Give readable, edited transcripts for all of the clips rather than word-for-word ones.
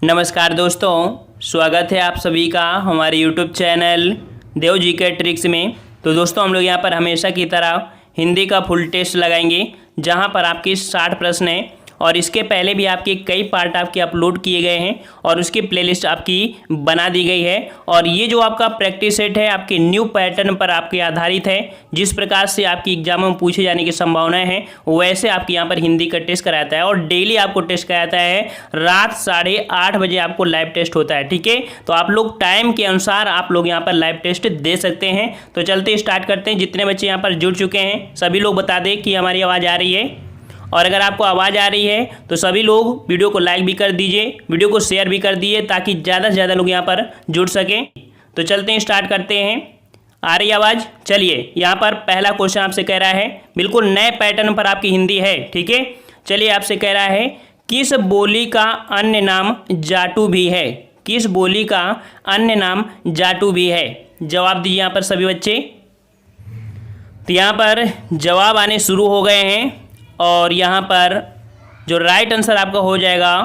नमस्कार दोस्तों, स्वागत है आप सभी का हमारे यूट्यूब चैनल देव जी के ट्रिक्स में। तो दोस्तों हम लोग यहाँ पर हमेशा की तरह हिंदी का फुल टेस्ट लगाएंगे, जहाँ पर आपके 60 प्रश्न हैं और इसके पहले भी आपके कई पार्ट आपके अपलोड किए गए हैं और उसकी प्लेलिस्ट आपकी बना दी गई है। और ये जो आपका प्रैक्टिस सेट है आपके न्यू पैटर्न पर आपके आधारित है। जिस प्रकार से आपकी एग्जाम में पूछे जाने की संभावनाएं हैं वैसे आपके यहाँ पर हिंदी का टेस्ट कराता है और डेली आपको टेस्ट कराता है। रात 8:30 बजे आपको लाइव टेस्ट होता है, ठीक है। तो आप लोग टाइम के अनुसार आप लोग यहाँ पर लाइव टेस्ट दे सकते हैं। तो चलते स्टार्ट करते हैं। जितने बच्चे यहाँ पर जुड़ चुके हैं सभी लोग बता दें कि हमारी आवाज़ आ रही है, और अगर आपको आवाज़ आ रही है तो सभी लोग वीडियो को लाइक भी कर दीजिए, वीडियो को शेयर भी कर दीजिए ताकि ज़्यादा से ज़्यादा लोग यहाँ पर जुड़ सकें। तो चलते हैं, स्टार्ट करते हैं। आ रही आवाज़? चलिए, यहाँ पर पहला क्वेश्चन आपसे कह रहा है, बिल्कुल नए पैटर्न पर आपकी हिंदी है, ठीक है। चलिए, आपसे कह रहा है किस बोली का अन्य नाम जाटू भी है? किस बोली का अन्य नाम जाटू भी है? जवाब दीजिए यहाँ पर सभी बच्चे। तो यहाँ पर जवाब आने शुरू हो गए हैं और यहाँ पर जो राइट आंसर आपका हो जाएगा,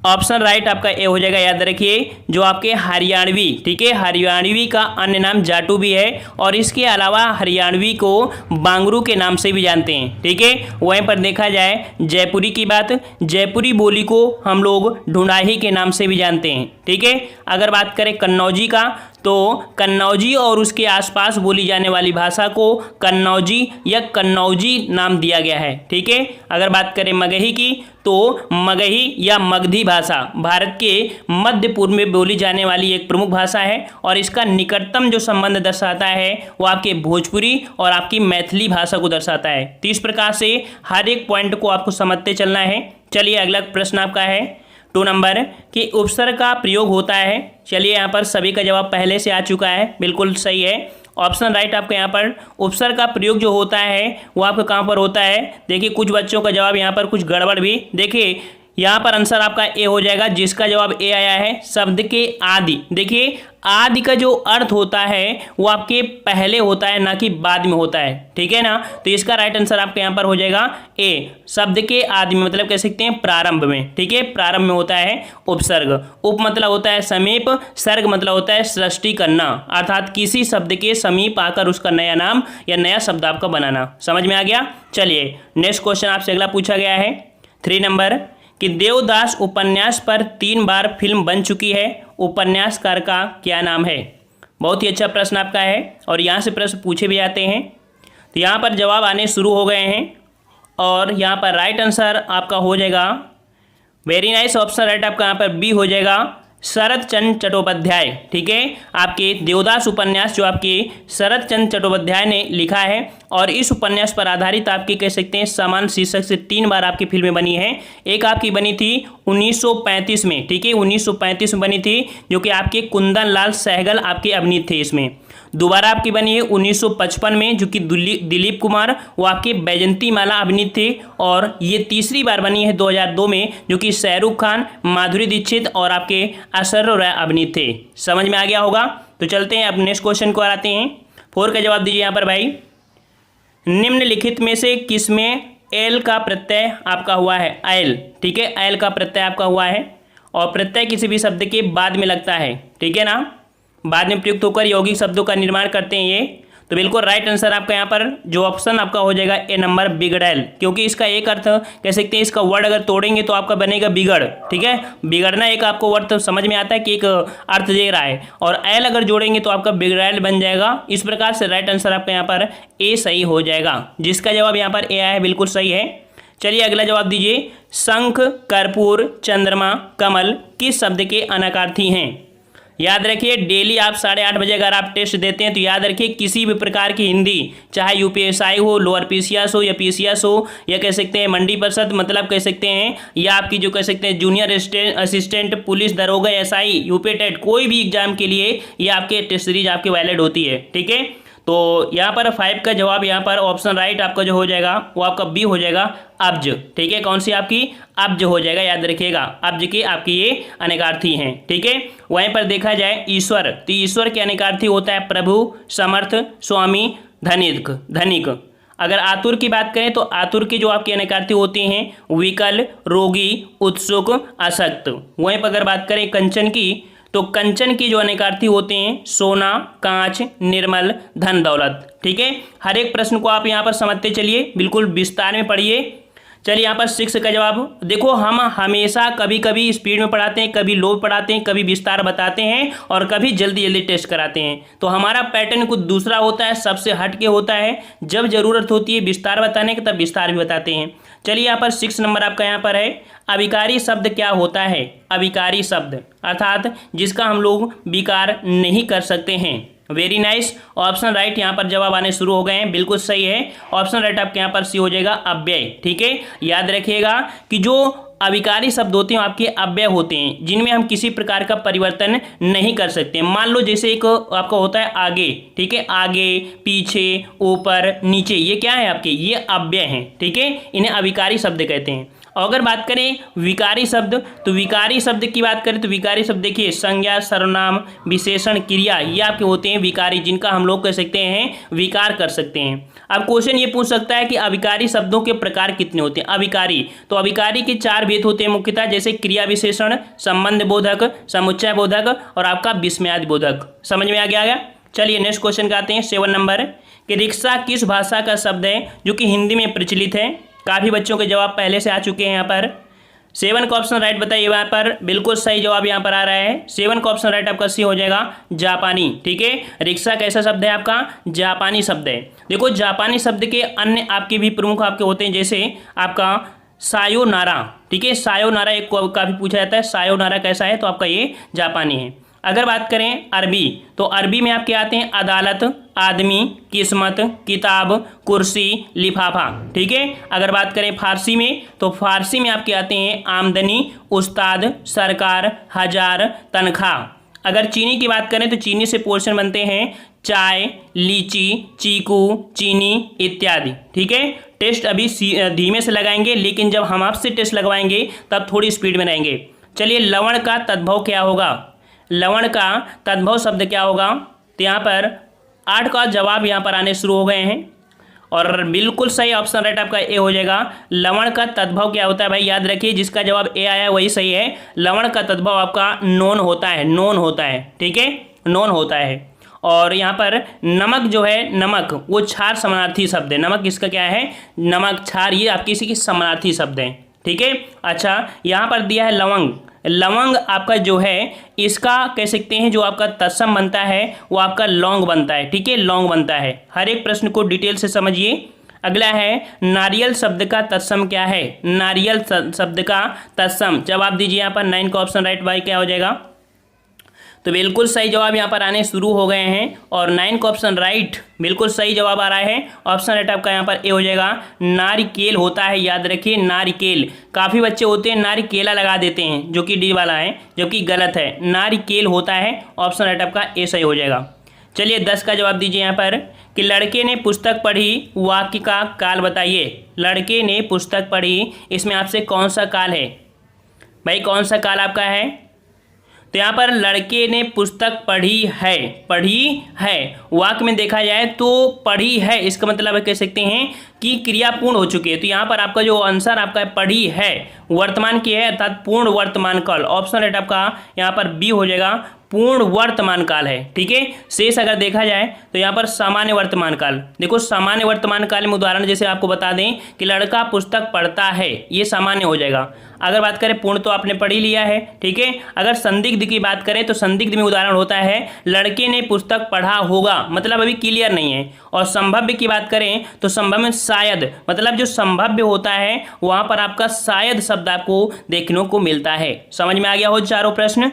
ऑप्शन राइट आपका ए हो जाएगा। याद रखिए, जो आपके हरियाणवी, ठीक है, हरियाणवी का अन्य नाम जाटू भी है और इसके अलावा हरियाणवी को बांगरू के नाम से भी जानते हैं, ठीक है। वहीं पर देखा जाए जयपुरी की बात, जयपुरी बोली को हम लोग ढूंढाही के नाम से भी जानते हैं, ठीक है। अगर बात करें कन्नौजी का, तो कन्नौजी और उसके आसपास बोली जाने वाली भाषा को कन्नौजी या कन्नौजी नाम दिया गया है, ठीक है। अगर बात करें मगही की, तो मगही या मगधी भाषा भारत के मध्य पूर्व में बोली जाने वाली एक प्रमुख भाषा है और इसका निकटतम जो संबंध दर्शाता है वो आपके भोजपुरी और आपकी मैथिली भाषा को दर्शाता है। तो इस प्रकार से हर एक पॉइंट को आपको समझते चलना है। चलिए, अगला प्रश्न आपका है 2 नंबर कि उपसर्ग का प्रयोग होता है। चलिए, यहाँ पर सभी का जवाब पहले से आ चुका है, बिल्कुल सही है। ऑप्शन राइट आपका यहाँ पर उपसर्ग का प्रयोग जो होता है वो आपका कहाँ पर होता है? देखिए, कुछ बच्चों का जवाब यहाँ पर कुछ गड़बड़ भी। देखिए, यहाँ पर आंसर आपका ए हो जाएगा, जिसका जवाब ए आया है शब्द के आदि। देखिए, आदि का जो अर्थ होता है वो आपके पहले होता है, ना कि बाद में होता है, ठीक है ना। तो इसका राइट आंसर आपके यहाँ पर हो जाएगा ए, शब्द के आदि में, मतलब कह सकते हैं प्रारंभ में, ठीक है। प्रारंभ में होता है उपसर्ग। उप मतलब होता है समीप, सर्ग मतलब होता है सृष्टि करना, अर्थात किसी शब्द के समीप आकर उसका नया नाम या नया शब्द आपका बनाना। समझ में आ गया? चलिए, नेक्स्ट क्वेश्चन आपसे अगला पूछा गया है 3 नंबर कि देवदास उपन्यास पर 3 बार फिल्म बन चुकी है, उपन्यासकार का क्या नाम है? बहुत ही अच्छा प्रश्न आपका है और यहाँ से प्रश्न पूछे भी जाते हैं। तो यहाँ पर जवाब आने शुरू हो गए हैं और यहाँ पर राइट आंसर आपका हो जाएगा, वेरी नाइस, ऑप्शन राइट आपका यहाँ पर बी हो जाएगा, शरत चंद्र चट्टोपाध्याय, ठीक है। आपके देवदास उपन्यास जो आपके शरत चंद्र चट्टोपाध्याय ने लिखा है और इस उपन्यास पर आधारित आपके कह सकते हैं समान शीर्षक से 3 बार आपकी फिल्में बनी हैं। एक आपकी बनी थी 1935 में, ठीक है, 1935 में बनी थी, जो कि आपके कुंदन लाल सहगल आपके अभिनीत थे इसमें। दोबारा आपकी बनी है 1955 में, जो कि दिलीप कुमार वो आपके बैजंती माला अभिनीत थे। और ये तीसरी बार बनी है 2002 में, जो कि शाहरुख खान, माधुरी दीक्षित और आपके ऐश्वर्या राय अभिनीत थे। समझ में आ गया होगा? तो चलते हैं, अब नेक्स्ट क्वेश्चन को आते हैं। 4 का जवाब दीजिए यहाँ पर भाई। निम्नलिखित में से किसमें एल का प्रत्यय आपका हुआ है? एल, ठीक है, एल का प्रत्यय आपका हुआ है और प्रत्यय किसी भी शब्द के बाद में लगता है, ठीक है ना, बाद में प्रयुक्त होकर यौगिक शब्दों का निर्माण करते हैं ये। तो बिल्कुल राइट आंसर आपका यहाँ पर जो ऑप्शन आपका हो जाएगा ए नंबर, बिगड़ैल, क्योंकि इसका एक अर्थ कह सकते हैं, इसका वर्ड अगर तोड़ेंगे तो आपका बनेगा बिगड़, ठीक है। बिगड़ना एक आपको वर्ड तो समझ में आता है कि एक अर्थ दे रहा है, और एल अगर जोड़ेंगे तो आपका बिगड़ैल बन जाएगा। इस प्रकार से राइट आंसर आपका यहाँ पर ए सही हो जाएगा, जिसका जवाब यहाँ पर ए आया है, बिल्कुल सही है। चलिए, अगला जवाब दीजिए। शंख, कर्पूर, चंद्रमा, कमल किस शब्द के अनाकार्थी हैं? याद रखिए, डेली आप 8:30 बजे अगर आप टेस्ट देते हैं तो याद रखिए, किसी भी प्रकार की हिंदी, चाहे यूपीएसआई हो, लोअर पीसीएस हो या पीसीएस हो, या कह सकते हैं मंडी परिषद, मतलब कह सकते हैं, या आपकी जो कह सकते हैं जूनियर असिस्टेंट पुलिस दरोगा एसआई, यूपी टेट, कोई भी एग्जाम के लिए ये आपके टेस्ट सीरीज आपकी वैलिड होती है, ठीक है। तो यहाँ पर 5 का जवाब यहाँ पर ऑप्शन राइट आपका जो हो जाएगा वो आपका बी हो जाएगा, अब्ज, ठीक है। कौन सी आपकी? अब्ज हो जाएगा, याद रखिएगा, अब्ज के आपकी ये अनेकार्थी हैं, ठीक है। वहीं पर देखा जाए ईश्वर, तो ईश्वर के अनेकार्थी होता है प्रभु, समर्थ, स्वामी, धनिक। अगर आतुर की बात करें तो आतुर के जो आपके अनेकार्थी होते हैं विकल, रोगी, उत्सुक, आसक्त। वहीं पर अगर बात करें कंचन की तो कंचन की जो अनेकार्थी होते हैं सोना, कांच, निर्मल, धन दौलत। ठीक है, हर एक प्रश्न को आप यहाँ पर समझते चलिए, बिल्कुल विस्तार में पढ़िए। चलिए यहाँ पर 6 का जवाब देखो, हम हमेशा कभी कभी स्पीड में पढ़ाते हैं, कभी लो पढ़ाते हैं, कभी विस्तार बताते हैं और कभी जल्दी जल्दी टेस्ट कराते हैं। तो हमारा पैटर्न कुछ दूसरा होता है, सबसे हट के होता है। जब जरूरत होती है विस्तार बताने की तब विस्तार भी बताते हैं। चलिए यहाँ पर 6 नंबर आपका यहाँ पर है, अविकारी शब्द क्या होता है? अविकारी शब्द अर्थात जिसका हम लोग विकार नहीं कर सकते हैं। वेरी नाइस, ऑप्शन राइट यहाँ पर जवाब आने शुरू हो गए हैं, बिल्कुल सही है। ऑप्शन राइट आपके यहाँ पर सी हो जाएगा, अव्यय। ठीक है, याद रखिएगा कि जो अविकारी शब्द होते हैं आपके अव्यय होते हैं, जिनमें हम किसी प्रकार का परिवर्तन नहीं कर सकते। मान लो जैसे एक आपका होता है आगे, ठीक है, आगे, पीछे, ऊपर, नीचे, ये क्या है आपके? ये अव्यय हैं। ठीक है, इन्हें अविकारी शब्द कहते हैं। और अगर बात करें विकारी शब्द, तो विकारी शब्द की बात करें तो विकारी शब्द देखिए संज्ञा, सर्वनाम, विशेषण, क्रिया, ये आपके होते हैं विकारी, जिनका हम लोग कह सकते हैं विकार कर सकते हैं। अब क्वेश्चन ये पूछ सकता है कि अविकारी शब्दों के प्रकार कितने होते हैं? अविकारी, तो अविकारी के 4 भेद होते हैं मुख्यतः, जैसे क्रिया विशेषण, संबंध बोधक, समुच्चय बोधक और आपका विस्मयादि बोधक। समझ में आ गया? चलिए नेक्स्ट क्वेश्चन का आते हैं 7 नंबर, कि रिक्शा किस भाषा का शब्द है जो कि हिंदी में प्रचलित है? काफ़ी बच्चों के जवाब पहले से आ चुके हैं यहाँ पर। 7 का ऑप्शन राइट बताइए, यहाँ पर बिल्कुल सही जवाब यहाँ पर आ रहा है। 7 का ऑप्शन राइट आपका सी हो जाएगा, जापानी। ठीक है, रिक्शा कैसा शब्द है आपका? जापानी शब्द है। देखो जापानी शब्द के अन्य आपके भी प्रमुख आपके होते हैं, जैसे आपका सायोनारा। ठीक है, सायोनारा एक काफ़ी पूछा जाता है, सायोनारा कैसा है? तो आपका ये जापानी है। अगर बात करें अरबी, तो अरबी में आपके आते हैं अदालत, आदमी, किस्मत, किताब, कुर्सी, लिफाफा। ठीक है, अगर बात करें फारसी में, तो फारसी में आपके आते हैं आमदनी, उस्ताद, सरकार, हजार, तनख्वाह। अगर चीनी की बात करें तो चीनी से पोर्शन बनते हैं चाय, लीची, चीकू, चीनी इत्यादि। ठीक है, टेस्ट अभी धीमे से लगाएंगे, लेकिन जब हम आपसे टेस्ट लगवाएंगे तब थोड़ी स्पीड में रहेंगे। चलिए, लवण का तद्भव क्या होगा? लवण का तद्भव शब्द क्या होगा? तो यहाँ पर 8 का जवाब यहाँ पर आने शुरू हो गए हैं और बिल्कुल सही ऑप्शन राइट आपका ए हो जाएगा। लवण का तद्भव क्या होता है भाई? याद रखिए, जिसका जवाब ए आया वही सही है। लवण का तद्भव आपका नोन होता है, नोन होता है। ठीक है, नोन होता है। और यहाँ पर नमक जो है, नमक वो क्षार समानार्थी शब्द है। नमक इसका क्या है? नमक, क्षार, ये आपकी किसी की समानार्थी शब्द है। ठीक है, अच्छा यहाँ पर दिया है लवंग। लवंग आपका जो है इसका कह सकते हैं जो आपका तत्सम बनता है वो आपका लौंग बनता है। ठीक है, लौंग बनता है। हर एक प्रश्न को डिटेल से समझिए। अगला है नारियल शब्द का तत्सम क्या है? नारियल शब्द का तत्सम जवाब दीजिए यहाँ पर। 9 का ऑप्शन राइट भाई क्या हो जाएगा? तो बिल्कुल सही जवाब यहाँ पर आने शुरू हो गए हैं और 9 का ऑप्शन राइट बिल्कुल सही जवाब आ रहा है। ऑप्शन राइट आपका यहाँ पर ए हो जाएगा, नारिकेल होता है। याद रखिए, नारिकेल। काफ़ी बच्चे होते हैं नारिकेला लगा देते हैं, जो कि डी वाला है, जबकि गलत है, नारिकेल होता है। ऑप्शन राइट आपका ए सही हो जाएगा। चलिए 10 का जवाब दीजिए यहाँ पर, कि लड़के ने पुस्तक पढ़ी, वाक्य का काल बताइए। लड़के ने पुस्तक पढ़ी, इसमें आपसे कौन सा काल है भाई? कौन सा काल आपका है? तो यहाँ पर लड़के ने पुस्तक पढ़ी है, पढ़ी है। वाक्य में देखा जाए तो पढ़ी है, इसका मतलब है कह सकते हैं कि क्रिया पूर्ण हो चुकी है। तो यहाँ पर आपका जो आंसर आपका पढ़ी है वर्तमान की है, अर्थात पूर्ण वर्तमान काल। ऑप्शन राइट आपका यहाँ पर बी हो जाएगा, पूर्ण वर्तमान काल है। ठीक है, शेष अगर देखा जाए तो यहाँ पर सामान्य वर्तमान काल। देखो सामान्य वर्तमान काल में उदाहरण जैसे आपको बता दें कि लड़का पुस्तक पढ़ता है, ये सामान्य हो जाएगा। अगर बात करें पूर्ण तो आपने पढ़ ही लिया है। ठीक है, अगर संदिग्ध की बात करें तो संदिग्ध में उदाहरण होता है लड़के ने पुस्तक पढ़ा होगा, मतलब अभी क्लियर नहीं है। और संभव्य की बात करें तो संभव में शायद, मतलब जो संभव्य होता है वहां पर आपका शायद शब्द आपको देखने को मिलता है। समझ में आ गया हो चारों प्रश्न?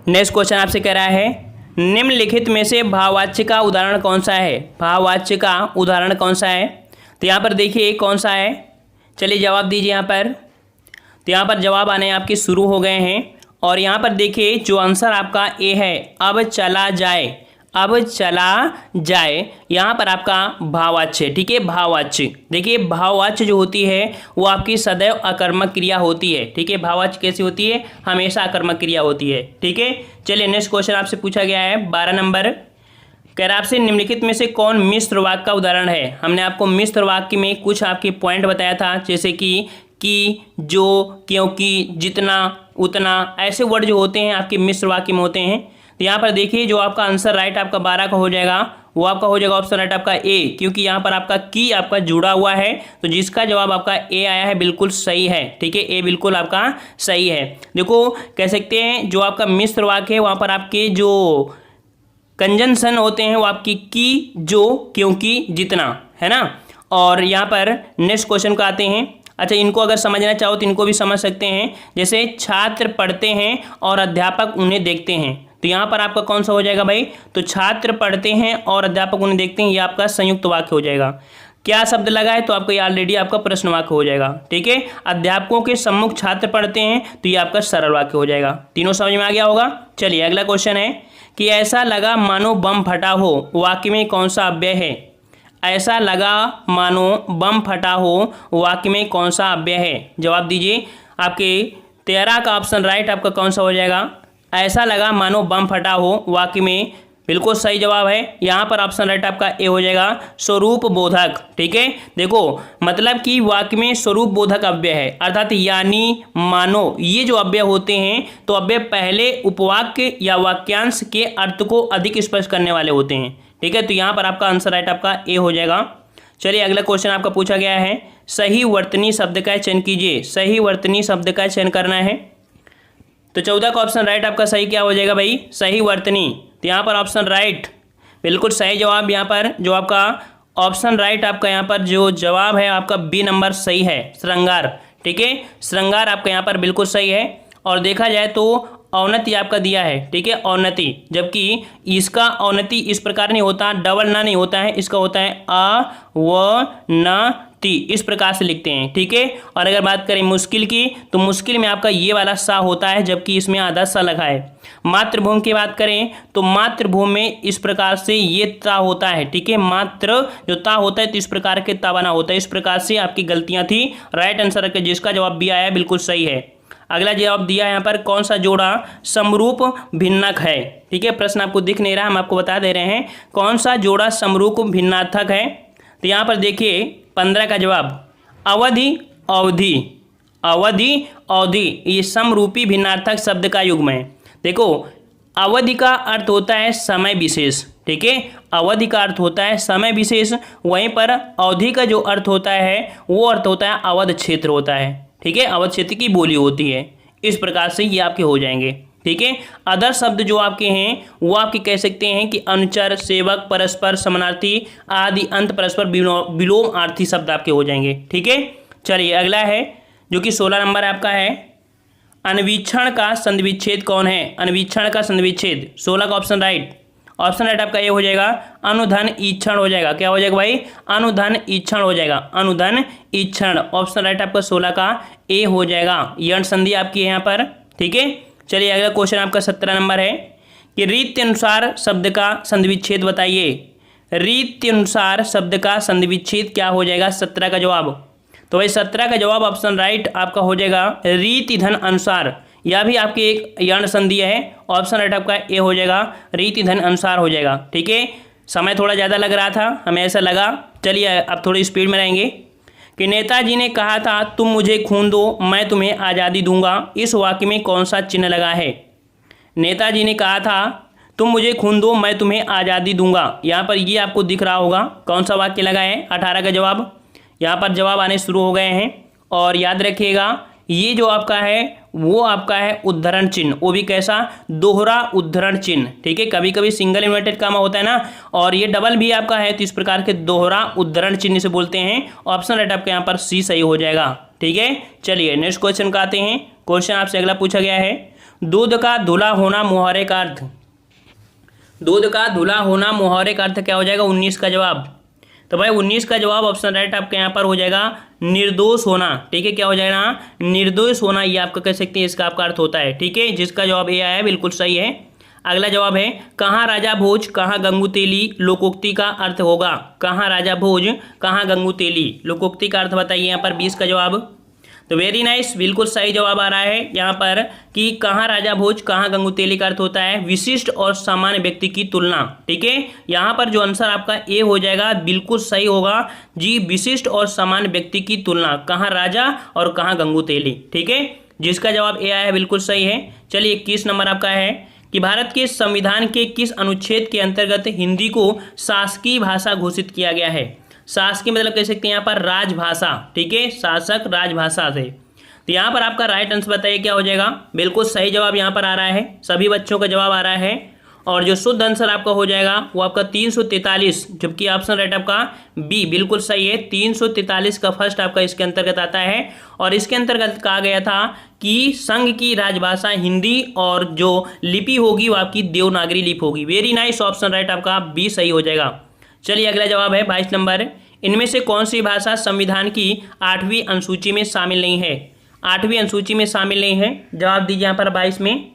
नेक्स्ट क्वेश्चन आपसे कह रहा है, निम्नलिखित में से भाववाच्य का उदाहरण कौन सा है? भाववाच्य का उदाहरण कौन सा है? तो यहाँ पर देखिए कौन सा है, चलिए जवाब दीजिए यहाँ पर। तो यहाँ पर जवाब आने आपके शुरू हो गए हैं और यहाँ पर देखिए जो आंसर आपका ए है, अब चला जाए, अब चला जाए, यहाँ पर आपका भाववाच्य। ठीक है, भाववाच्य। देखिए भाववाच्य जो होती है वो आपकी सदैव अकर्मक क्रिया होती है। ठीक है, भाववाच्य कैसी होती है? हमेशा अकर्मक क्रिया होती है। ठीक है, चलिए नेक्स्ट क्वेश्चन आपसे पूछा गया है 12 नंबर, कह रहा आपसे निम्नलिखित में से कौन मिश्र वाक्य का उदाहरण है। हमने आपको मिश्र वाक्य में कुछ आपके पॉइंट बताया था, जैसे कि, जो, क्योंकि, जितना, उतना, ऐसे वर्ड जो होते हैं आपके मिश्र वाक्य में होते हैं। तो यहाँ पर देखिए जो आपका आंसर राइट आपका 12 का हो जाएगा, वो आपका हो जाएगा ऑप्शन राइट आपका ए, क्योंकि यहाँ पर आपका की आपका जुड़ा हुआ है, तो जिसका जवाब आपका ए आया है बिल्कुल सही है। ठीक है, ए बिल्कुल आपका सही है। देखो कह सकते हैं जो आपका मिश्र वाक्य है वहाँ पर आपके जो कंजंक्शन होते हैं वो आपकी की, जो, क्योंकि, जितना, है ना। और यहाँ पर नेक्स्ट क्वेश्चन को आते हैं। अच्छा, इनको अगर समझना चाहो तो इनको भी समझ सकते हैं, जैसे छात्र पढ़ते हैं और अध्यापक उन्हें देखते हैं। तो यहाँ पर आपका कौन सा हो जाएगा भाई, तो छात्र पढ़ते हैं और अध्यापक उन्हें देखते हैं, ये आपका संयुक्त वाक्य हो जाएगा। क्या शब्द लगा है, तो आपका ये ऑलरेडी आपका प्रश्न वाक्य हो जाएगा। ठीक है, अध्यापकों के सम्मुख छात्र पढ़ते हैं, तो ये आपका सरल वाक्य हो जाएगा। तीनों समझ में आ गया होगा। चलिए अगला क्वेश्चन है कि ऐसा लगा मानो बम फटा हो, वाक्य में कौन सा अव्यय है। ऐसा लगा मानो बम फटा हो, वाक्य में कौन सा अव्यय है। जवाब दीजिए। आपके 13 का ऑप्शन राइट आपका कौन सा हो जाएगा, ऐसा लगा मानो बम फटा हो, वाक्य में बिल्कुल सही जवाब है। यहाँ पर ऑप्शन राइट आपका ए हो जाएगा, स्वरूप बोधक। ठीक है, देखो मतलब कि वाक्य में स्वरूप बोधक अव्यय है, अर्थात यानी, मानो, ये जो अव्यय होते हैं तो अव्यय पहले उपवाक्य या वाक्यांश के अर्थ को अधिक स्पष्ट करने वाले होते हैं। ठीक है, तो यहाँ पर आपका आंसर राइट आपका ए हो जाएगा। चलिए अगला क्वेश्चन आपका पूछा गया है, सही वर्तनी शब्द का चयन कीजिए। सही वर्तनी शब्द का चयन करना है, तो 14 का ऑप्शन राइट आपका सही क्या हो जाएगा भाई, सही वर्तनी। तो यहाँ पर ऑप्शन राइट बिल्कुल सही जवाब, यहाँ पर जो आपका ऑप्शन राइट आपका यहाँ पर जो जवाब है आपका बी नंबर सही है, श्रृंगार। ठीक है, श्रृंगार आपका यहाँ पर बिल्कुल सही है। और देखा जाए तो औन्नति आपका दिया है। ठीक है, औन्नति, जबकि इसका औन्नति इस प्रकार नहीं होता, डबल ना नहीं होता है, इसका होता है अ व न ती, इस प्रकार से लिखते हैं। ठीक है, और अगर बात करें मुश्किल की, तो मुश्किल में आपका ये वाला सा होता है, जबकि इसमें आधा सा लगा है। मातृभूमि की बात करें तो मातृभूमि में इस प्रकार से ये ता होता है। ठीक है, मात्र जो ता होता है तो इस प्रकार के ता बना होता है। इस प्रकार से आपकी गलतियां थी। राइट आंसर है जिसका जवाब भी आया बिल्कुल सही है। अगला जवाब दिया है यहाँ पर, कौन सा जोड़ा समरूप भिन्नक है। ठीक है, प्रश्न आपको दिख नहीं रहा, हम आपको बता दे रहे हैं कौन सा जोड़ा समरूप भिन्नार्थक है। तो यहाँ पर देखिए 15 का जवाब अवधि, अवधि, अवधि, अवधि, ये समरूपी भिन्नार्थक शब्द का युग्म है। देखो अवधि का अर्थ होता है समय विशेष। ठीक है, अवधि का अर्थ होता है समय विशेष, वहीं पर अवधि का जो अर्थ होता है वो अर्थ होता है अवध क्षेत्र होता है। ठीक है, अवध क्षेत्र की बोली होती है। इस प्रकार से ये आपके हो जाएंगे। ठीक है, अदर शब्द जो आपके हैं वो आपके कह सकते हैं कि अनुचर, सेवक, परस्पर, समानार्थी आदि अंत परस्पर विलोमार्थी शब्द आपके हो जाएंगे। ठीक है, चलिए अगला है जो कि 16 नंबर आपका है, अन्वीक्षण का संधिविच्छेद कौन है। अन्वीक्षण का संधिविच्छेद 16 का ऑप्शन राइट, ऑप्शन राइट आपका ये हो जाएगा अनुधन ईक्षण हो जाएगा। क्या हो जाएगा भाई, अनुधन ईक्षण हो जाएगा, अनुधन ईक्षण। ऑप्शन राइट आपका 16 का ए हो जाएगा। यण संधि आपकी है यहाँ पर। ठीक है, चलिए अगला क्वेश्चन आपका 17 नंबर है कि रीति अनुसार शब्द का संधिविच्छेद बताइए। रीति अनुसार शब्द का संधिविच्छेद क्या हो जाएगा 17 का जवाब, तो भाई 17 का जवाब ऑप्शन राइट आपका हो जाएगा रीति धन अनुसार। यह भी आपकी एक यण संधि है। ऑप्शन राइट आपका ए हो जाएगा, रीति धन अनुसार हो जाएगा। ठीक है, समय थोड़ा ज़्यादा लग रहा था, हमें ऐसा लगा। चलिए अब थोड़ी स्पीड में रहेंगे कि नेताजी ने कहा था तुम मुझे खून दो मैं तुम्हें आज़ादी दूंगा, इस वाक्य में कौन सा चिन्ह लगा है। नेताजी ने कहा था तुम मुझे खून दो मैं तुम्हें आज़ादी दूंगा, यहाँ पर ये आपको दिख रहा होगा कौन सा वाक्य लगा है। 18 का जवाब, यहाँ पर जवाब आने शुरू हो गए हैं। और याद रखिएगा ये जो आपका है वो आपका है उद्धरण चिन्ह, वो भी कैसा, दोहरा उद्धरण चिन्ह। ठीक है, कभी कभी सिंगल इन्वर्टेड कामा होता है ना, और ये डबल भी आपका है, तो इस प्रकार के दोहरा उद्धरण चिन्ह से बोलते हैं। ऑप्शन राइट आपका यहाँ पर सी सही हो जाएगा। ठीक है, चलिए नेक्स्ट क्वेश्चन का आते हैं। क्वेश्चन आपसे अगला पूछा गया है, दूध का धुला होना मुहावरे का अर्थ। दूध का धुला होना मुहावरे का अर्थ क्या हो जाएगा 19 का जवाब, तो भाई 19 का जवाब ऑप्शन राइट आपके यहाँ पर हो जाएगा निर्दोष होना। ठीक है, क्या हो जाएगा निर्दोष होना, ये आपका कह सकते हैं इसका आपका अर्थ होता है। ठीक है, जिसका जवाब ए आया है बिल्कुल सही है। अगला जवाब है कहाँ राजा भोज कहाँ गंगू तेली, लोकोक्ति का अर्थ होगा। कहाँ राजा भोज कहाँ गंगू तेली, लोकोक्ति का अर्थ बताइए यहाँ पर 20 का जवाब। तो वेरी नाइस, बिल्कुल सही जवाब आ रहा है यहाँ पर कि कहाँ राजा भोज, कहाँ गंगुतेली का अर्थ होता है विशिष्ट और सामान्य व्यक्ति की तुलना। ठीक है, यहाँ पर जो आंसर आपका ए हो जाएगा बिल्कुल सही होगा जी, विशिष्ट और सामान्य व्यक्ति की तुलना, कहाँ राजा और कहाँ गंगुतेली। ठीक है, जिसका जवाब ए आया है बिल्कुल सही है। चलिए 21 नंबर आपका है कि भारत के संविधान के किस अनुच्छेद के अंतर्गत हिंदी को शासकीय भाषा घोषित किया गया है। शासकीय मतलब कह सकते हैं यहाँ पर राजभाषा। ठीक है, शासक राजभाषा से। तो यहाँ पर आपका राइट आंसर बताइए क्या हो जाएगा। बिल्कुल सही जवाब यहाँ पर आ रहा है, सभी बच्चों का जवाब आ रहा है। और जो शुद्ध आंसर आपका हो जाएगा वो आपका 343, जबकि ऑप्शन राइट आपका बी बिल्कुल सही है। 343 का फर्स्ट आपका इसके अंतर्गत आता है। और इसके अंतर्गत कहा गया था कि संघ की राजभाषा हिंदी और जो लिपि होगी वो आपकी देवनागरी लिपि होगी। वेरी नाइस, ऑप्शन राइट आपका बी सही हो जाएगा। चलिए अगला जवाब है 22 नंबर, इनमें से कौन सी भाषा संविधान की 8वीं अनुसूची में शामिल नहीं है। 8वीं अनुसूची में शामिल नहीं है, जवाब दीजिए यहाँ पर 22 में।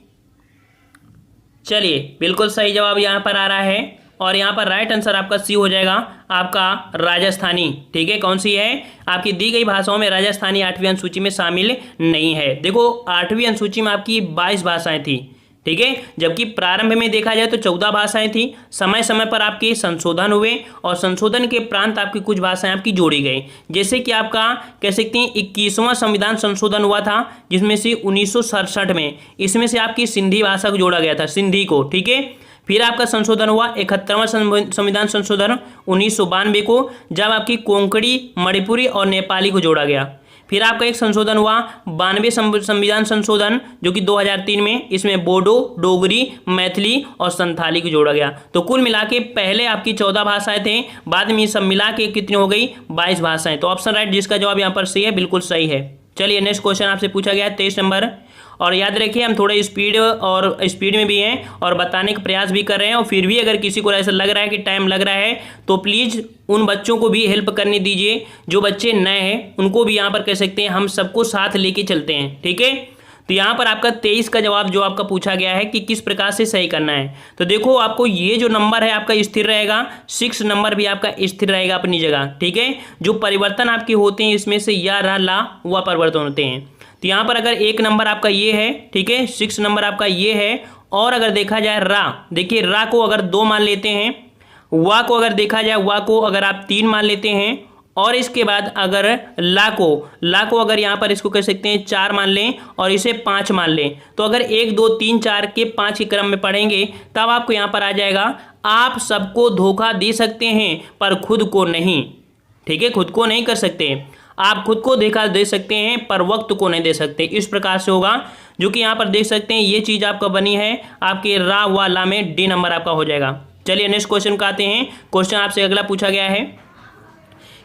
चलिए बिल्कुल सही जवाब यहाँ पर आ रहा है और यहाँ पर राइट आंसर आपका सी हो जाएगा आपका राजस्थानी। ठीक है, कौन सी है आपकी दी गई भाषाओं में राजस्थानी 8वीं अनुसूची में शामिल नहीं है। देखो 8वीं अनुसूची में आपकी 22 भाषाएं थी। ठीक है, जबकि प्रारंभ में देखा जाए तो 14 भाषाएं थी। समय समय पर आपके संशोधन हुए और संशोधन के प्रांत आपकी कुछ भाषाएं आपकी जोड़ी गई। जैसे कि आपका कह सकते हैं 21वां संविधान संशोधन हुआ था, जिसमें से 1967 में इसमें से आपकी सिंधी भाषा को जोड़ा गया था, सिंधी को। ठीक है, फिर आपका संशोधन हुआ 71वां संविधान संशोधन 1992 को, जब आपकी कोंकणी, मणिपुरी और नेपाली को जोड़ा गया। फिर आपका एक संशोधन हुआ 92 संविधान संशोधन, जो कि 2003 में, इसमें बोडो, डोगरी, मैथिली और संथाली को जोड़ा गया। तो कुल मिला के पहले आपकी 14 भाषाएं थे, बाद में सब मिला के कितनी हो गई 22 भाषाएं। तो ऑप्शन राइट जिसका जवाब यहाँ पर सही है बिल्कुल सही है। चलिए नेक्स्ट क्वेश्चन आपसे पूछा गया है 23 नंबर, और याद रखिए हम थोड़े स्पीड में भी हैं और बताने का प्रयास भी कर रहे हैं। और फिर भी अगर किसी को ऐसा लग रहा है कि टाइम लग रहा है तो प्लीज़ उन बच्चों को भी हेल्प करने दीजिए, जो बच्चे नए हैं उनको भी यहाँ पर कह सकते हैं हम सबको साथ लेके चलते हैं। ठीक है, तो यहाँ पर आपका 23 का जवाब जो आपका पूछा गया है कि किस प्रकार से सही करना है। तो देखो आपको ये जो नंबर है आपका स्थिर रहेगा, 6 नंबर भी आपका स्थिर रहेगा अपनी जगह। ठीक है, जो परिवर्तन आपके होते हैं इसमें से या रा ला वह परिवर्तन होते हैं। तो यहाँ पर अगर 1 नंबर आपका ये है, ठीक है, 6 नंबर आपका ये है। और अगर देखा जाए रा, देखिए रा को अगर 2 मान लेते हैं, वा को अगर देखा जाए वा को अगर आप 3 मान लेते हैं, और इसके बाद अगर ला को अगर यहाँ पर इसको कह सकते हैं 4 मान लें और इसे 5 मान लें, तो अगर 1 2 3 4 के 5 के क्रम में पढ़ेंगे तब आपको यहाँ पर आ जाएगा आप सबको धोखा दे सकते हैं पर खुद को नहीं। ठीक है, खुद को नहीं कर सकते, आप खुद को धोखा दे सकते हैं पर वक्त को नहीं दे सकते। इस प्रकार से होगा, जो कि यहाँ पर देख सकते हैं ये चीज़ आपका बनी है आपके रा व ला में, डी नंबर आपका हो जाएगा। चलिए नेक्स्ट क्वेश्चन का आते हैं। क्वेश्चन आपसे अगला पूछा गया है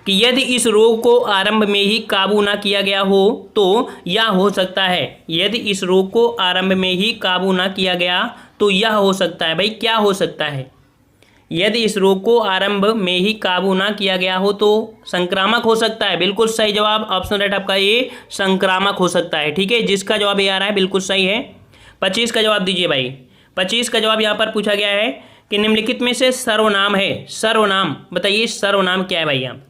कि यदि इस रोग को आरंभ में ही काबू ना किया गया हो तो यह हो सकता है। यदि इस रोग को आरंभ में ही काबू ना किया गया तो यह हो सकता है। भाई क्या हो सकता है? यदि इस रोग को आरंभ में ही काबू ना किया गया हो तो संक्रामक हो सकता है। बिल्कुल सही जवाब, ऑप्शन राइट आपका ये संक्रामक हो सकता है। ठीक है, जिसका जवाब ये आ रहा है बिल्कुल सही है। 25 का जवाब दीजिए भाई। 25 का जवाब यहाँ पर पूछा गया है कि निम्नलिखित में से सर्वनाम है, सर्वनाम बताइए सर्वनाम क्या है भाई? यहाँ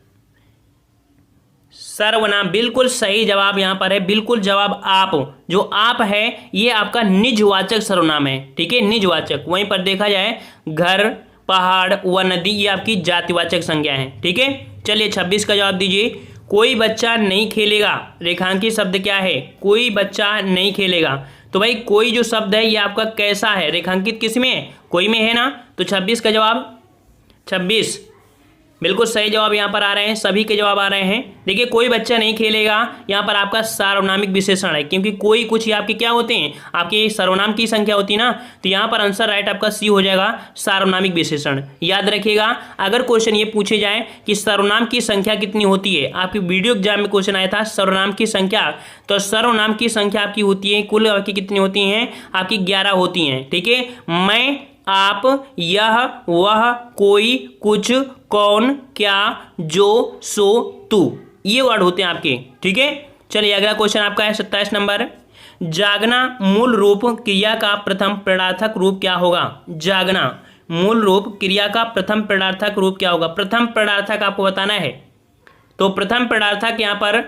सर्वनाम बिल्कुल सही जवाब यहाँ पर है, बिल्कुल जवाब आप। जो आप है ये आपका निजवाचक सर्वनाम है। ठीक है, निजवाचक। वहीं पर देखा जाए घर, पहाड़ व नदी ये आपकी जातिवाचक संज्ञा है। ठीक है, चलिए 26 का जवाब दीजिए। कोई बच्चा नहीं खेलेगा, रेखांकित शब्द क्या है? कोई बच्चा नहीं खेलेगा। तो भाई कोई जो शब्द है ये आपका कैसा है? रेखांकित किस में है? कोई में है ना। तो 26 का जवाब 26 बिल्कुल सही जवाब यहाँ पर आ रहे हैं, सभी के जवाब आ रहे हैं। देखिए कोई बच्चा नहीं खेलेगा यहाँ पर आपका सार्वनामिक विशेषण है, क्योंकि कोई कुछ ही आपके क्या होते हैं, आपके सर्वनाम की संख्या होती है ना। तो यहाँ पर आंसर राइट आपका सी हो जाएगा, सार्वनामिक विशेषण। याद रखिएगा, अगर क्वेश्चन ये पूछे जाए कि सर्वनाम की संख्या कितनी होती है, आपकी वीडियो एग्जाम में क्वेश्चन आया था सर्वनाम की संख्या, तो सर्वनाम की संख्या आपकी होती है कुल आपकी कितनी होती हैं? आपकी 11 होती हैं। ठीक है, मैं, आप, यह, वह, कोई, कुछ, कौन, क्या, जो, सो, तू, ये वर्ड होते हैं आपके। ठीक है, चलिए अगला क्वेश्चन आपका है 27 नंबर। जागना मूल रूप क्रिया का प्रथम प्रणार्थक रूप क्या होगा? जागना मूल रूप क्रिया का प्रथम प्रणार्थक रूप क्या होगा? प्रथम प्रणार्थक आपको बताना है। तो प्रथम प्रणार्थक यहाँ पर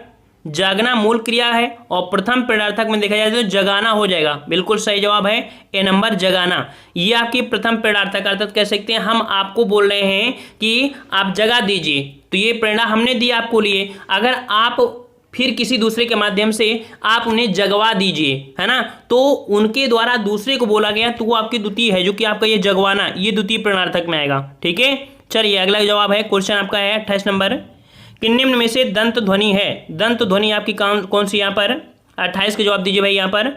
जागना मूल क्रिया है और प्रथम प्रेरणार्थक में देखा जाए तो जगाना हो जाएगा। बिल्कुल सही जवाब है ए नंबर, जगाना। ये आपकी प्रथम प्रेरणार्थक अर्थात कह सकते हैं हम आपको बोल रहे हैं कि आप जगा दीजिए, तो ये प्रेरणा हमने दी आपको लिए, अगर आप फिर किसी दूसरे के माध्यम से आप उन्हें जगवा दीजिए, है ना, तो उनके द्वारा दूसरे को बोला गया तो वो आपकी द्वितीय है, जो कि आपका ये जगवाना, ये द्वितीय प्रेरणार्थक में आएगा। ठीक है, चलिए अगला जवाब है, क्वेश्चन आपका है 28 नंबर, कि निम्न में से दंत ध्वनि है। दंत ध्वनि आपकी कौन सी यहाँ पर, 28 का जवाब दीजिए भाई यहाँ पर।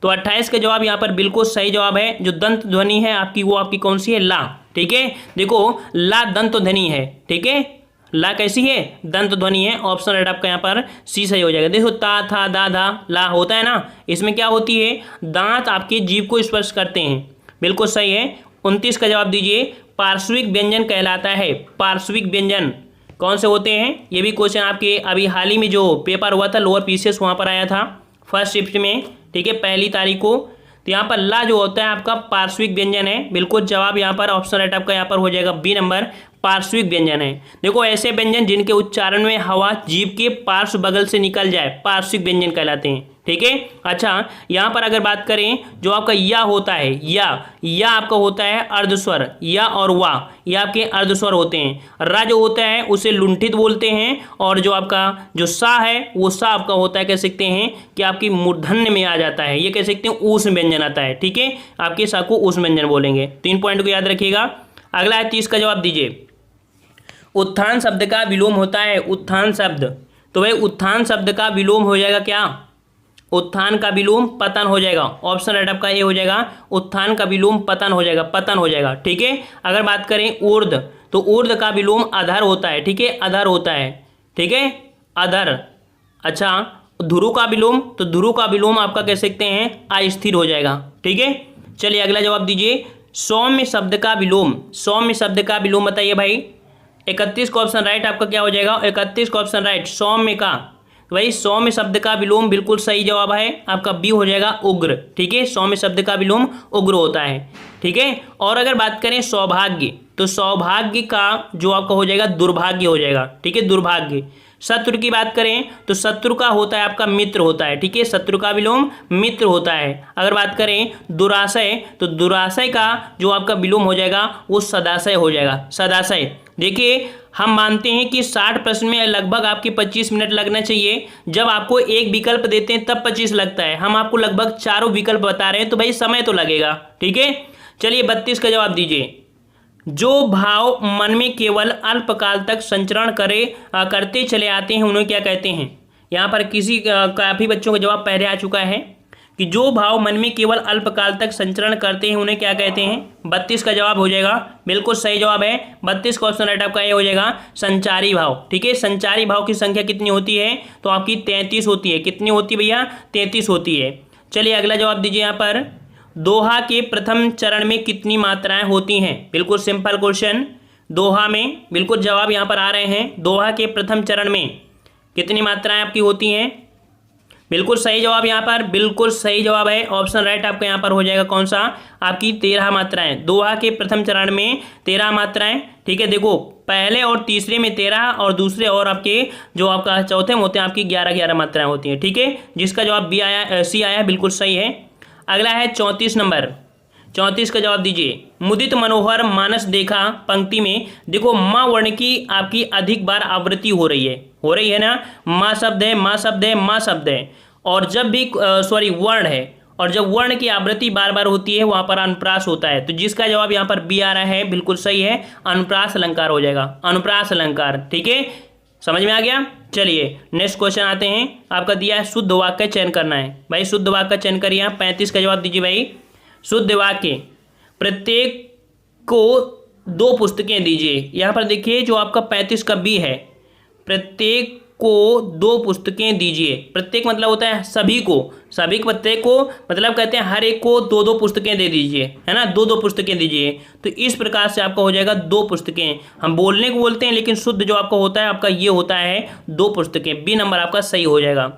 तो 28 का जवाब यहाँ पर बिल्कुल सही जवाब है। जो दंत ध्वनि है आपकी, वो आपकी कौन सी है, ला। ठीक है, देखो ला दंत ध्वनि है। ठीक है, ला कैसी है, दंत ध्वनि है। ऑप्शन राइट आपका यहाँ पर सी सही हो जाएगा। देखो ता था दा धा ला होता है ना, इसमें क्या होती है, दांत आपके जीभ को स्पर्श करते हैं। बिल्कुल सही है। 29 का जवाब दीजिए, पार्श्विक व्यंजन कहलाता है। पार्श्विक व्यंजन कौन से होते हैं, ये भी क्वेश्चन आपके अभी हाल ही में जो पेपर हुआ था लोअर पीसीएस, वहाँ पर आया था फर्स्ट शिफ्ट में। ठीक है, 1 तारीख को। तो यहाँ पर ला जो होता है आपका पार्श्विक व्यंजन है। बिल्कुल जवाब यहाँ पर ऑप्शन राइट आपका यहाँ पर हो जाएगा बी नंबर, पार्श्विक व्यंजन है। देखो ऐसे व्यंजन जिनके उच्चारण में हवा जीभ के पार्श्व बगल से निकल जाए, पार्श्विक व्यंजन कहलाते हैं। ठीक है, अच्छा यहाँ पर अगर बात करें, जो आपका या होता है, या आपका होता है अर्धस्वर, या और वाह ये आपके अर्धस्वर होते हैं। रा जो होता है उसे लुंठित बोलते हैं, और जो आपका जो सा है वो सा आपका होता है, कह सकते हैं कि आपकी मूर्धन्य में आ जाता है, ये कह सकते हैं ऊष्म व्यंजन आता है। ठीक है, आपके सा को ऊष्म व्यंजन बोलेंगे। 3 पॉइंट को याद रखिएगा। अगला है 30 का जवाब दीजिए, उत्थान शब्द का विलोम होता है। उत्थान शब्द, तो भाई उत्थान शब्द का विलोम हो जाएगा क्या, उत्थान का विलोम पतन हो जाएगा। ऑप्शन राइट आपका ए हो जाएगा, उत्थान का विलोम पतन हो जाएगा, पतन हो जाएगा। ठीक है, अगर बात करें ऊर्ध्व, तो ऊर्ध्व का विलोम अधर होता है। ठीक है, अधर होता है। ठीक है, अधर। अच्छा, ध्रुव का विलोम, तो ध्रुव का विलोम आपका कह सकते हैं अस्थिर हो जाएगा। ठीक है, चलिए अगला जवाब दीजिए, सौम्य शब्द का विलोम। सौम्य शब्द का विलोम बताइए भाई। 31 का ऑप्शन राइट आपका क्या हो जाएगा, 31 का ऑप्शन राइट, सौम्य का। भाई सौम्य शब्द का विलोम बिल्कुल सही जवाब है आपका बी हो जाएगा, उग्र। ठीक है, सौम्य शब्द का विलोम उग्र होता है। ठीक है, और अगर बात करें सौभाग्य, तो सौभाग्य का जो आपका हो जाएगा दुर्भाग्य हो जाएगा। ठीक है, दुर्भाग्य। शत्रु की बात करें तो शत्रु का होता है आपका मित्र होता है। ठीक है, शत्रु का विलोम मित्र होता है। अगर बात करें दुराशय, तो दुराशय का जो आपका विलोम हो जाएगा वो सदाशय हो जाएगा, सदाशय। देखिए हम मानते हैं कि 60 प्रश्न में लगभग आपके 25 मिनट लगना चाहिए। जब आपको एक विकल्प देते हैं तब 25 लगता है, हम आपको लगभग चारों विकल्प बता रहे हैं, तो भाई समय तो लगेगा। ठीक है, चलिए 32 का जवाब दीजिए, जो भाव मन में केवल अल्पकाल तक संचरण करते चले आते हैं उन्हें क्या कहते हैं। यहाँ पर काफ़ी बच्चों का जवाब पहले आ चुका है कि जो भाव मन में केवल अल्पकाल तक संचरण करते हैं उन्हें क्या कहते हैं। 32 का जवाब हो जाएगा बिल्कुल सही जवाब है। 32 का ऑप्शन राइट आपका ये हो जाएगा, संचारी भाव। ठीक है, संचारी भाव की संख्या कितनी होती है, तो आपकी 33 होती है। कितनी होती है भैया, 33 होती है। चलिए अगला जवाब दीजिए यहाँ पर, दोहा के प्रथम चरण में कितनी मात्राएं होती हैं। बिल्कुल सिंपल क्वेश्चन, दोहा में बिल्कुल जवाब यहाँ पर आ रहे हैं, दोहा के प्रथम चरण में कितनी मात्राएं आपकी होती हैं। बिल्कुल सही जवाब यहाँ पर, बिल्कुल सही जवाब है। ऑप्शन राइट आपका यहाँ पर हो जाएगा कौन सा, आपकी 13 मात्राएं। दोहा के प्रथम चरण में 13 मात्राएं। ठीक है, देखो पहले और तीसरे में 13 और दूसरे और आपके जो आपका चौथे में होते हैं आपकी 11 मात्राएं होती हैं। ठीक है, जिसका जवाब बी आया, सी आया, बिल्कुल सही है। अगला है 34 नंबर, 34 का जवाब दीजिए, मुदित मनोहर मानस देखा पंक्ति में देखो माँ वर्ण की आपकी अधिक बार आवृत्ति हो रही है ना। माँ शब्द है, माँ शब्द है, माँ शब्द है, और जब भी वर्ण है, और जब वर्ण की आवृत्ति बार बार होती है वहां पर अनुप्रास होता है। तो जिसका जवाब यहाँ पर बी आ रहा है, बिल्कुल सही है, अनुप्रास अलंकार हो जाएगा, अनुप्रास अलंकार। ठीक है, समझ में आ गया। चलिए नेक्स्ट क्वेश्चन आते हैं, आपका दिया है शुद्ध वाक्य का चयन करना है। भाई शुद्ध वाक्य का चयन करिए। 35 का जवाब दीजिए भाई, शुद्ध वाक्य, प्रत्येक को 2 पुस्तकें दीजिए। यहाँ पर देखिए जो आपका 35 का बी है, प्रत्येक को 2 पुस्तकें दीजिए। प्रत्येक मतलब होता है सभी को, सभी प्रत्येक को मतलब कहते हैं हर एक को 2-2 पुस्तकें दे दीजिए, है ना, 2-2 पुस्तकें दीजिए। तो इस प्रकार से आपका हो जाएगा 2 पुस्तकें। हम बोलने को बोलते हैं लेकिन शुद्ध जो आपका होता है आपका ये होता है 2 पुस्तकें। बी नंबर आपका सही हो जाएगा।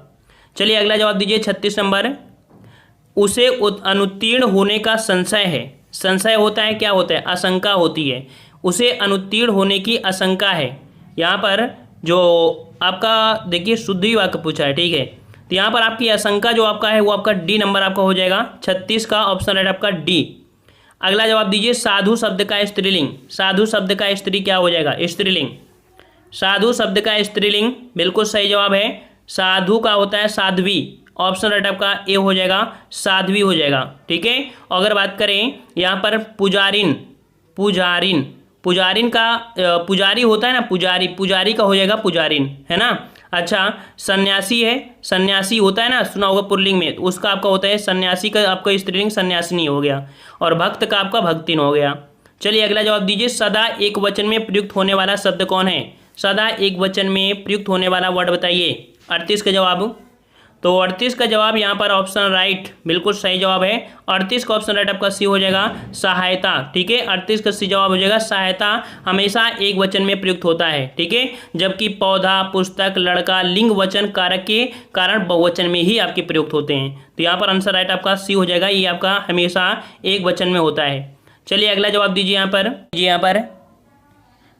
चलिए अगला जवाब दीजिए 36 नंबर, उसे अनुत्तीर्ण होने का संशय है। संशय होता है, क्या होता है, आशंका होती है। उसे अनुत्तीर्ण होने की आशंका है। यहाँ पर जो आपका देखिए शुद्धि वाक्य पूछा है, ठीक है। तो यहाँ पर आपकी आशंका जो आपका है वो आपका डी नंबर आपका हो जाएगा, 36 का ऑप्शन राइट आपका डी। अगला जवाब दीजिए, साधु शब्द का स्त्रीलिंग। साधु शब्द का स्त्री क्या हो जाएगा, स्त्रीलिंग। साधु शब्द का स्त्रीलिंग बिल्कुल सही जवाब है। साधु का होता है साध्वी, ऑप्शन राइट आपका ए हो जाएगा, साध्वी हो जाएगा, ठीक है। अगर बात करें यहाँ पर पुजारिन, पुजारिन, पुजारिन का पुजारी होता है ना, पुजारी, पुजारी का हो जाएगा पुजारिन, है ना। अच्छा, सन्यासी है, सन्यासी होता है ना, सुना होगा पुल्लिंग में, उसका आपका होता है सन्यासी का आपका स्त्रीलिंग सन्यासिनी हो गया, और भक्त का आपका भक्तिन हो गया। चलिए अगला जवाब दीजिए, सदा एक वचन में प्रयुक्त होने वाला शब्द कौन है। सदा एक वचन में प्रयुक्त होने वाला वर्ड बताइए। 38 का जवाब, तो 38 का जवाब यहाँ पर ऑप्शन राइट बिल्कुल सही जवाब है। 38 का ऑप्शन राइट आपका सी हो जाएगा, सहायता, ठीक है। 38 का सी जवाब हो जाएगा, सहायता हमेशा एक वचन में प्रयुक्त होता है, ठीक है। जबकि पौधा, पुस्तक, लड़का लिंग वचन कारक के कारण बहुवचन में ही आपके प्रयुक्त होते हैं। तो यहाँ पर आंसर राइट आपका सी हो जाएगा, ये आपका हमेशा एक वचन में होता है। चलिए अगला जवाब दीजिए यहाँ पर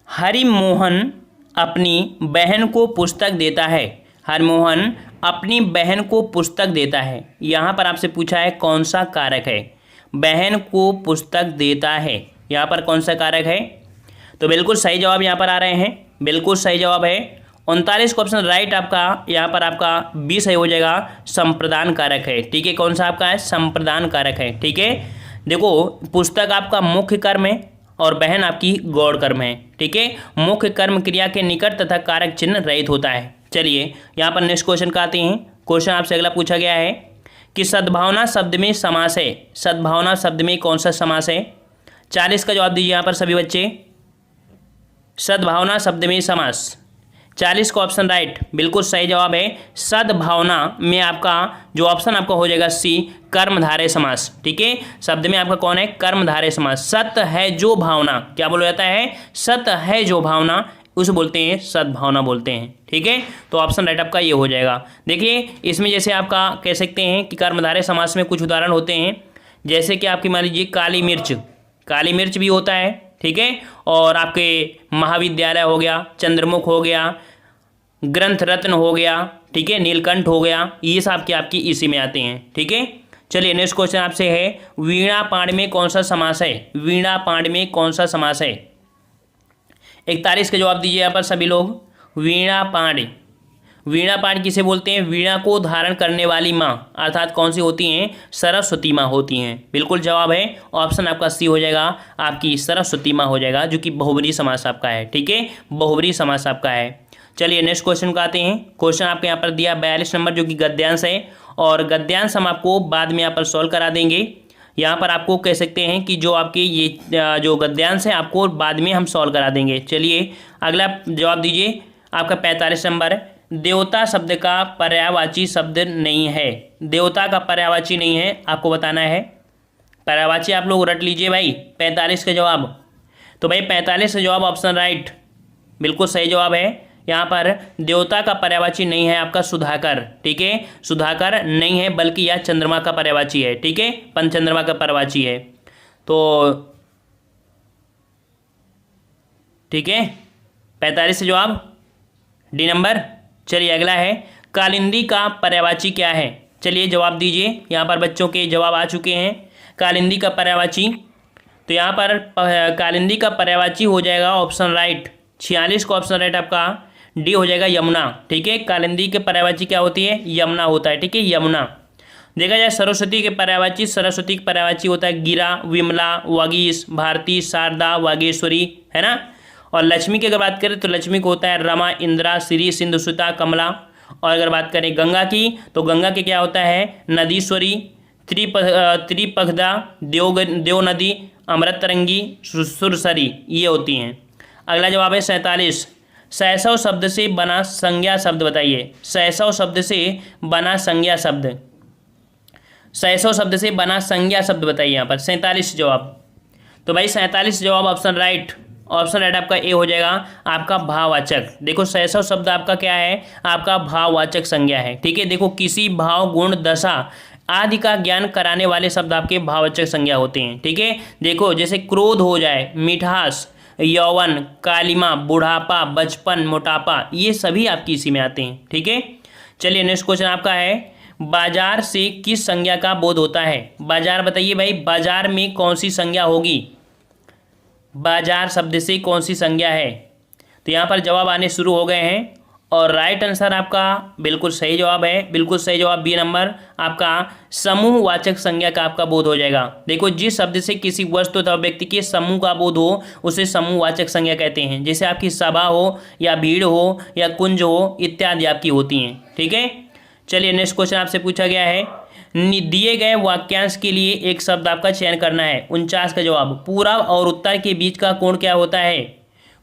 हरिमोहन अपनी बहन को पुस्तक देता है। हरिमोहन अपनी बहन को पुस्तक देता है। यहाँ पर आपसे पूछा है कौन सा कारक है, बहन को पुस्तक देता है, यहाँ पर कौन सा कारक है। तो बिल्कुल सही जवाब यहाँ पर आ रहे हैं, बिल्कुल सही जवाब है 39 का ऑप्शन राइट आपका यहाँ पर आपका 20 है हो जाएगा, संप्रदान कारक है, ठीक है। कौन सा आपका है, संप्रदान कारक है, ठीक है। देखो पुस्तक आपका मुख्य कर्म है और बहन आपकी गौड़ कर्म है, ठीक है। मुख्य कर्म क्रिया के निकट तथा कारक चिन्ह रहित होता है। चलिए यहाँ पर नेक्स्ट क्वेश्चन का आते हैं। क्वेश्चन आपसे अगला पूछा गया है कि सद्भावना शब्द में समास है। सद्भावना शब्द में कौन सा समास है। 40 का जवाब दीजिए यहाँ पर सभी बच्चे। सद्भावना शब्द में समास, 40 का ऑप्शन राइट बिल्कुल सही जवाब है। सद्भावना में आपका जो ऑप्शन आपका हो जाएगा सी, कर्मधारय समास, ठीक है। शब्द में आपका कौन है, कर्मधारय समास। सत है जो भावना, क्या बोला जाता है, सत है जो भावना, उसे बोलते हैं सद्भावना बोलते हैं, ठीक है। तो ऑप्शन राइट आपका ये हो जाएगा। देखिए इसमें जैसे आपका कह सकते हैं कि कर्मधारय समास में कुछ उदाहरण होते हैं, जैसे कि आपकी मान लीजिए काली मिर्च, काली मिर्च भी होता है, ठीक है। और आपके महाविद्यालय हो गया, चंद्रमुख हो गया, ग्रंथ रत्न हो गया, ठीक है, नीलकंठ हो गया, ये सब आपकी इसी में आते हैं, ठीक है। चलिए नेक्स्ट क्वेश्चन आपसे है, वीणा पाण में कौन सा समास है। वीणा पाण में कौन सा समास है। 41 का जवाब दीजिए यहाँ पर सभी लोग। वीणा पाण, वीणा पाण किसे बोलते हैं, वीणा को धारण करने वाली माँ, अर्थात कौन सी होती हैं, सरस्वती माँ होती हैं। बिल्कुल जवाब है ऑप्शन आपका सी हो जाएगा, आपकी सरस्वती माँ हो जाएगा, जो कि बहुब्री समास आपका है, ठीक है, बहुब्री समास आपका है। चलिए नेक्स्ट क्वेश्चन को आते हैं। क्वेश्चन आपके यहाँ पर दिया 42 नंबर, जो कि गद्यांश है, और गद्यांश हम आपको बाद में यहाँ पर सॉल्व करा देंगे। यहाँ पर आपको कह सकते हैं कि जो आपके ये जो गद्यांश है आपको बाद में हम सॉल्व करा देंगे। चलिए अगला जवाब दीजिए आपका 45 नंबर, देवता शब्द का पर्यायवाची शब्द नहीं है। देवता का पर्यायवाची नहीं है, आपको बताना है। पर्यायवाची आप लोग रट लीजिए भाई। 45 का जवाब, तो भाई 45 का जवाब ऑप्शन राइट बिल्कुल सही जवाब है। यहाँ पर देवता का पर्यायवाची नहीं है आपका सुधाकर, ठीक है, सुधाकर नहीं है, बल्कि यह चंद्रमा का पर्यायवाची है, ठीक है, पंचचंद्रमा का पर्यायवाची है। तो ठीक है, 45 से जवाब डी नंबर। चलिए अगला है, कालिंदी का पर्यायवाची क्या है। चलिए जवाब दीजिए, यहाँ पर बच्चों के जवाब आ चुके हैं। कालिंदी का पर्यायवाची, तो यहाँ पर कालिंदी का पर्यायवाची हो जाएगा ऑप्शन राइट 46 का ऑप्शन राइट आपका डी हो जाएगा, यमुना, ठीक है। कालिंदी के पर्यायवाची क्या होती है, यमुना होता है, ठीक है, यमुना। देखा जाए सरस्वती के पर्यायवाची, सरस्वती के पर्यायवाची होता है गिरा, विमला, वागीश, भारती, शारदा, वागेश्वरी, है ना। और लक्ष्मी की अगर बात करें तो लक्ष्मी को होता है रमा, इंदिरा, श्री, सिंधुसुता, कमला। और अगर बात करें गंगा की, तो गंगा के क्या होता है, नदीश्वरी, त्रिपगदा, देव नदी, अमृतरंगी, सुरसरी, ये होती हैं। अगला जवाब है 47, शैशव शब्द से बना संज्ञा शब्द बताइए। शैशव शब्द से बना संज्ञा शब्द, शैशव शब्द से बना संज्ञा शब्द बताइए यहाँ पर। 47 जवाब, तो भाई 47 जवाब ऑप्शन राइट, ऑप्शन राइट आपका ए हो जाएगा, आपका भाववाचक। देखो शैशव शब्द आपका क्या है, आपका भाववाचक संज्ञा है, ठीक है। देखो किसी भाव, गुण, दशा आदि का ज्ञान कराने वाले शब्द आपके भाववाचक संज्ञा होते हैं, ठीक है। देखो जैसे क्रोध हो जाए, मिठास, यौवन, कालिमा, बुढ़ापा, बचपन, मोटापा, ये सभी आपकी इसी में आते हैं। ठीक है, चलिए नेक्स्ट क्वेश्चन आपका है, बाजार से किस संज्ञा का बोध होता है? बाजार बताइए भाई, बाजार में कौन सी संज्ञा होगी? बाजार शब्द से कौन सी संज्ञा है? तो यहाँ पर जवाब आने शुरू हो गए हैं और राइट आंसर आपका बिल्कुल सही जवाब है, बिल्कुल सही जवाब बी नंबर आपका समूहवाचक संज्ञा का आपका बोध हो जाएगा। देखो, जिस शब्द से किसी वस्तु अथवा व्यक्ति के समूह का बोध हो उसे समूहवाचक संज्ञा कहते हैं। जैसे आपकी सभा हो या भीड़ हो या कुंज हो इत्यादि आपकी होती हैं। ठीक है, चलिए नेक्स्ट क्वेश्चन आपसे पूछा गया है, दिए गए वाक्यांश के लिए एक शब्द आपका चयन करना है। 49 का जवाब, पूरब और उत्तर के बीच का कोण क्या होता है?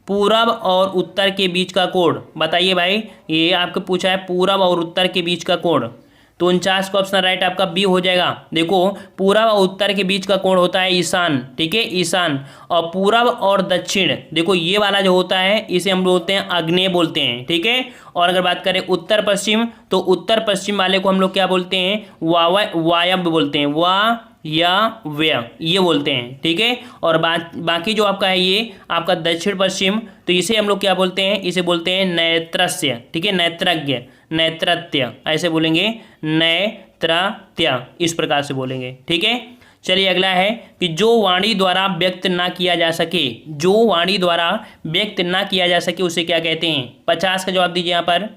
पूरब और उत्तर के बीच का कोण बताइए भाई, ये आपको पूछा है पूरब और उत्तर के बीच का कोण, तो 49 का ऑप्शन राइट आपका बी हो जाएगा। देखो, पूरब और उत्तर के बीच का कोण होता है ईशान। ठीक है, ईशान। और पूरब और दक्षिण, देखो ये वाला जो होता है इसे हम बोलते हैं आग्नेय बोलते हैं। ठीक है, और अगर बात करें उत्तर पश्चिम, तो उत्तर पश्चिम वाले को हम लोग क्या बोलते हैं? वायव्य बोलते हैं, वा या व्यय ये बोलते हैं। ठीक है, और बाकी जो आपका है ये आपका दक्षिण पश्चिम, तो इसे हम लोग क्या बोलते हैं? इसे बोलते हैं नैत्रस्य। ठीक है, नैत्रज्ञ, नैत्रत्य ऐसे बोलेंगे, नैत्रत्य इस प्रकार से बोलेंगे। ठीक है, चलिए अगला है कि जो वाणी द्वारा व्यक्त ना किया जा सके, जो वाणी द्वारा व्यक्त ना किया जा सके उसे क्या कहते हैं? 50 का जवाब दीजिए यहाँ पर।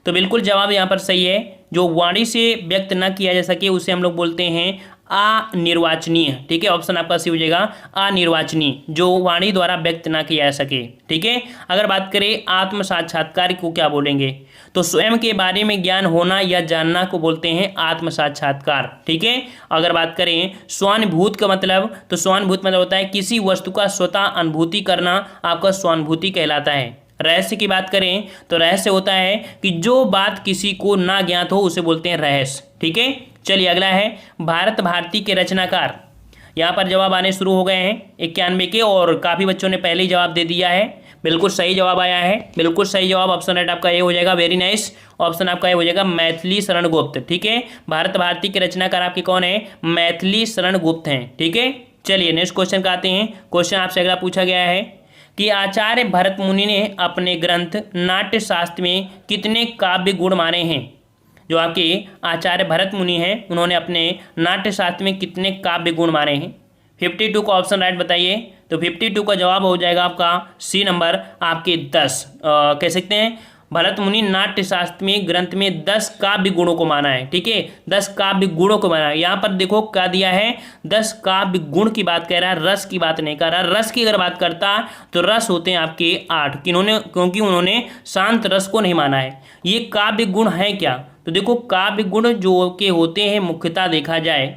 तो बिल्कुल जवाब यहाँ पर सही है, जो वाणी से व्यक्त ना किया जा सके उसे हम लोग बोलते हैं अनिर्वाचनीय। ठीक है, ऑप्शन आपका सी हो जाएगा अनिर्वाचनीय, जो वाणी द्वारा व्यक्त ना किया जा सके। ठीक है, अगर बात करें आत्म साक्षात्कार को क्या बोलेंगे? तो स्वयं के बारे में ज्ञान होना या जानना को बोलते हैं आत्म साक्षात्कार। ठीक है, अगर बात करें स्वानुभूत का मतलब, तो स्वानुभूत मतलब होता है किसी वस्तु का स्वतः अनुभूति करना, आपका स्वानुभूति कहलाता है। रहस्य की बात करें तो रहस्य होता है कि जो बात किसी को ना ज्ञात हो उसे बोलते हैं रहस्य। ठीक है, चलिए अगला है भारत भारती के रचनाकार। यहाँ पर जवाब आने शुरू हो गए हैं 91 के, और काफ़ी बच्चों ने पहले ही जवाब दे दिया है। बिल्कुल सही जवाब आया है, बिल्कुल सही जवाब ऑप्शन राइट आपका ये हो जाएगा। वेरी नाइस, ऑप्शन आपका ये हो जाएगा मैथिली शरण गुप्त। ठीक है, भारत भारती के रचनाकार आपके कौन है? मैथिली शरण गुप्त हैं। ठीक है, चलिए नेक्स्ट क्वेश्चन का आते हैं। क्वेश्चन आपसे अगला पूछा गया है कि आचार्य भरत मुनि ने अपने ग्रंथ नाट्य शास्त्र में कितने काव्य गुण माने हैं? जो आपके आचार्य भरत मुनि हैं उन्होंने अपने नाट्य शास्त्र में कितने काव्य गुण माने हैं? 52 का ऑप्शन राइट बताइए। तो 52 का जवाब हो जाएगा आपका सी नंबर आपके 10 कह सकते हैं। भरत मुनि नाट्य शास्त्र में ग्रंथ में 10 काव्य गुणों को माना है। ठीक है, 10 काव्य गुणों को माना है। यहाँ पर देखो क्या दिया है, 10 काव्य गुण की बात कर रहा है, रस की बात नहीं कर रहा। रस की अगर बात करता तो रस होते हैं आपके 8, क्योंकि उन्होंने शांत रस को नहीं माना है। ये काव्य गुण है क्या? तो देखो काव्य गुण जो के होते हैं मुख्यतः देखा जाए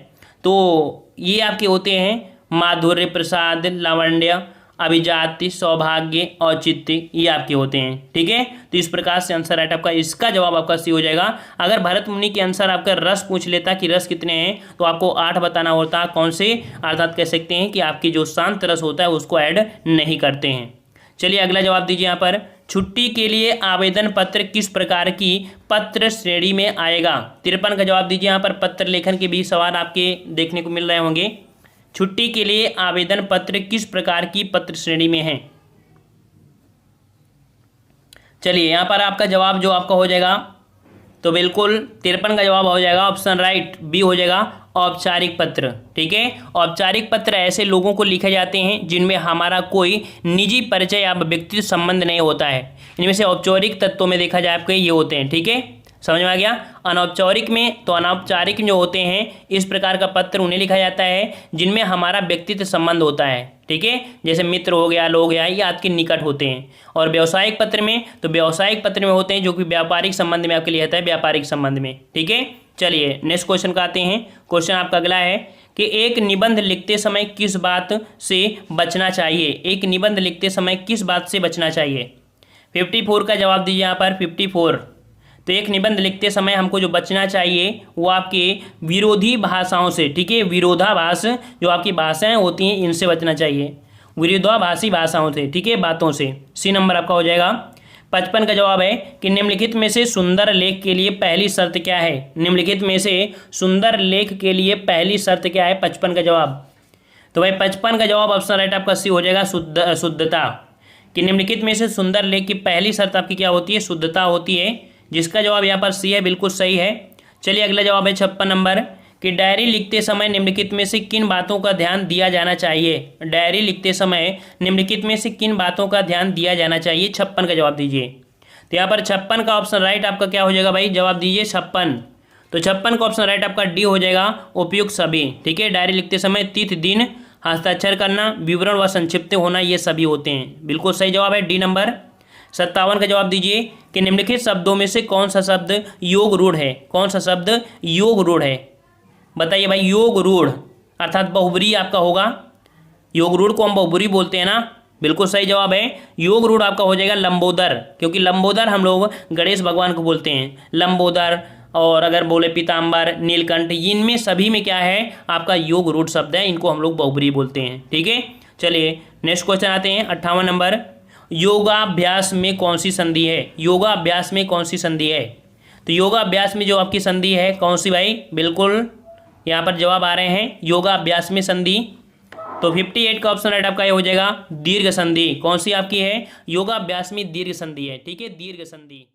तो ये आपके होते हैं माधुर्य, प्रसाद, लावण्य, अभिजाति, सौभाग्य, औचित्य, ये आपके होते हैं। ठीक है, तो इस प्रकार से आंसर राइट आपका, इसका जवाब आपका सी हो जाएगा। अगर भरत मुनि के आंसर आपका रस पूछ लेता कि रस कितने हैं तो आपको 8 बताना होता। कौन से? अर्थात कह सकते हैं कि आपकी जो शांत रस होता है उसको ऐड नहीं करते हैं। चलिए अगला जवाब दीजिए यहाँ पर, छुट्टी के लिए आवेदन पत्र किस प्रकार की पत्र श्रेणी में आएगा? 53 का जवाब दीजिए यहाँ पर। पत्र लेखन के भी सवाल आपके देखने को मिल रहे होंगे। छुट्टी के लिए आवेदन पत्र किस प्रकार की पत्र श्रेणी में है? चलिए यहाँ पर आपका जवाब जो आपका हो जाएगा, तो बिल्कुल 53 का जवाब हो जाएगा ऑप्शन राइट बी हो जाएगा, औपचारिक पत्र। ठीक है, औपचारिक पत्र ऐसे लोगों को लिखे जाते हैं जिनमें हमारा कोई निजी परिचय या व्यक्तिगत संबंध नहीं होता है। इनमें से औपचारिक तत्वों में देखा जाए आपके ये होते हैं। ठीक है, समझ में आ गया। अनौपचारिक में तो अनौपचारिक जो होते हैं इस प्रकार का पत्र उन्हें लिखा जाता है जिनमें हमारा व्यक्तिगत संबंध होता है। ठीक है, जैसे मित्र हो गया, लोग या ये आपके निकट होते हैं। और व्यावसायिक पत्र में तो व्यावसायिक पत्र में होते हैं जो कि व्यापारिक संबंध में आपके लिए आता है, व्यापारिक संबंध में। ठीक है, चलिए नेक्स्ट क्वेश्चन का आते हैं। क्वेश्चन आपका अगला है कि एक निबंध लिखते समय किस बात से बचना चाहिए? एक निबंध लिखते समय किस बात से बचना चाहिए? 54 का जवाब दीजिए यहाँ पर। 54, तो एक निबंध लिखते समय हमको जो बचना चाहिए वो आपके विरोधी भाषाओं से। ठीक है, विरोधाभास जो आपकी भाषाएं होती हैं इनसे बचना चाहिए, विरोधाभासी भाषाओं से। ठीक है, बातों से। सी नंबर आपका हो जाएगा। 55 का जवाब है कि निम्नलिखित में से सुंदर लेख के लिए पहली शर्त क्या है? निम्नलिखित में से सुंदर लेख के लिए पहली शर्त क्या है? 55 का जवाब। तो भाई 55 का जवाब ऑप्शन राइट आपका सी हो जाएगा, शुद्धता। कि निम्नलिखित में से सुंदर लेख की पहली शर्त आपकी क्या होती है? शुद्धता होती है, जिसका जवाब यहाँ पर सी है, बिल्कुल सही है। चलिए अगला जवाब है 56 नंबर, कि डायरी लिखते समय निम्नलिखित में से किन बातों का ध्यान दिया जाना चाहिए? डायरी लिखते समय निम्नलिखित में से किन बातों का ध्यान दिया जाना चाहिए? 56 का जवाब दीजिए। तो यहाँ पर 56 का ऑप्शन राइट आपका क्या हो जाएगा भाई? जवाब दीजिए 56। तो 56 का ऑप्शन राइट आपका डी हो जाएगा, उपयुक्त सभी। ठीक है, डायरी लिखते समय तिथि, दिन, हस्ताक्षर करना, विवरण व संक्षिप्त होना, ये सभी होते हैं। बिल्कुल सही जवाब है डी नंबर। 57 का जवाब दीजिए कि निम्नलिखित शब्दों में से कौन सा शब्द योग रूढ़ है? कौन सा शब्द योग रूढ़ है? बताइए भाई। योग रूढ़ अर्थात बहुब्री आपका होगा। योग रूढ़ को हम बहुब्री बोलते हैं ना। बिल्कुल सही जवाब है। योग रूढ़ आपका हो जाएगा लंबोदर, क्योंकि लंबोदर हम लोग गणेश भगवान को बोलते हैं। लंबोदर, और अगर बोले पीताम्बर, नीलकंठ, इनमें सभी में क्या है आपका योग रूढ़ शब्द है, इनको हम लोग बहुब्री बोलते हैं। ठीक है, चलिए नेक्स्ट क्वेश्चन आते हैं 58 नंबर। योगाभ्यास में कौन सी संधि है? योगाभ्यास में कौन सी संधि है? तो योगाभ्यास में जो आपकी संधि है कौन सी भाई? बिल्कुल यहाँ पर जवाब आ रहे हैं योगाभ्यास में संधि। तो 58 का ऑप्शन राइट आपका ये हो जाएगा, दीर्घ संधि। कौन सी आपकी है? योगाभ्यास में दीर्घ संधि है। ठीक है, दीर्घ संधि।